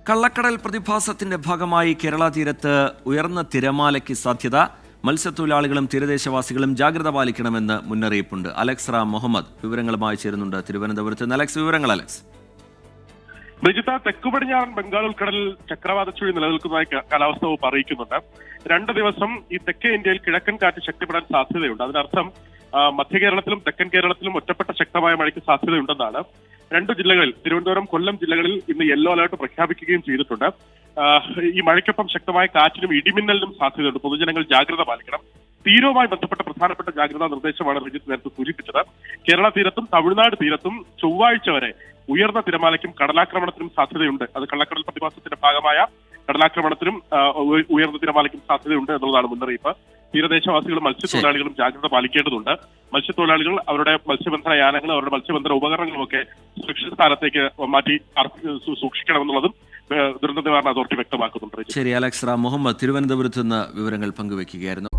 കള്ളക്കടൽ പ്രതിഭാസത്തിന്റെ ഭാഗമായി കേരള തീരത്ത് ഉയർന്ന തിരമാലയ്ക്ക് സാധ്യത. മത്സ്യത്തൊഴിലാളികളും തീരദേശവാസികളും ജാഗ്രത പാലിക്കണമെന്ന് മുന്നറിയിപ്പുണ്ട്. അലക്സ് റാം മുഹമ്മദ് വിവരങ്ങളുമായി ചേരുന്നുണ്ട് തിരുവനന്തപുരത്ത് നിന്ന്. അലക്സ്, വിവരങ്ങൾ. അലക്സ്, ബ്രിജിത്ത, തെക്കു പടിഞ്ഞാറൻ ബംഗാൾ ഉൾക്കടലിൽ ചക്രവാത ചുഴി നിലനിൽക്കുന്നതായി കാലാവസ്ഥാ വകുപ്പ് അറിയിക്കുന്നുണ്ട്. 2 ദിവസം ഈ തെക്കേ ഇന്ത്യയിൽ കിഴക്കൻ കാറ്റ് ശക്തിപ്പെടാൻ സാധ്യതയുണ്ട്. അതിനർത്ഥം മധ്യ കേരളത്തിലും തെക്കൻ കേരളത്തിലും ഒറ്റപ്പെട്ട ശക്തമായ മഴയ്ക്ക് സാധ്യതയുണ്ടെന്നാണ്. 2 ജില്ലകളിൽ, തിരുവനന്തപുരം, കൊല്ലം ജില്ലകളിൽ ഇന്ന് യെല്ലോ അലർട്ട് പ്രഖ്യാപിക്കുകയും ചെയ്തിട്ടുണ്ട്. ഈ മഴയ്ക്കൊപ്പം ശക്തമായ കാറ്റിനും ഇടിമിന്നലിനും സാധ്യതയുണ്ട്. പൊതുജനങ്ങൾ ജാഗ്രത പാലിക്കണം. തീരവുമായി ബന്ധപ്പെട്ട പ്രധാനപ്പെട്ട ജാഗ്രതാ നിർദ്ദേശമാണ് രഞ്ജിത്ത് നേരത്തെ സൂചിപ്പിച്ചത്. കേരള തീരത്തും തമിഴ്നാട് തീരത്തും ചൊവ്വാഴ്ച വരെ ഉയർന്ന തിരമാലയ്ക്കും കടലാക്രമണത്തിനും സാധ്യതയുണ്ട്. അത് കള്ളക്കടൽ പ്രതിഭാസത്തിന്റെ ഭാഗമായ കടലാക്രമണത്തിനും ഉയർന്ന തിരമാലയ്ക്കും സാധ്യതയുണ്ട് എന്നുള്ളതാണ് മുന്നറിയിപ്പ്. തീരദേശവാസികളും മത്സ്യത്തൊഴിലാളികളും ജാഗ്രത പാലിക്കേണ്ടതുണ്ട്. മത്സ്യത്തൊഴിലാളികൾ അവരുടെ മത്സ്യബന്ധന യാനങ്ങളും അവരുടെ മത്സ്യബന്ധന ഉപകരണങ്ങളുമൊക്കെ സുരക്ഷിത സ്ഥാനത്തേക്ക് മാറ്റി സൂക്ഷിക്കണമെന്നുള്ളതും ദുരന്ത നിവാരണ അതോറിറ്റി വ്യക്തമാക്കുന്നുണ്ട്. ശരി, അലക്സ് റാം മുഹമ്മദ് തിരുവനന്തപുരത്ത് നിന്ന് വിവരങ്ങൾ പങ്കുവയ്ക്കുകയായിരുന്നു.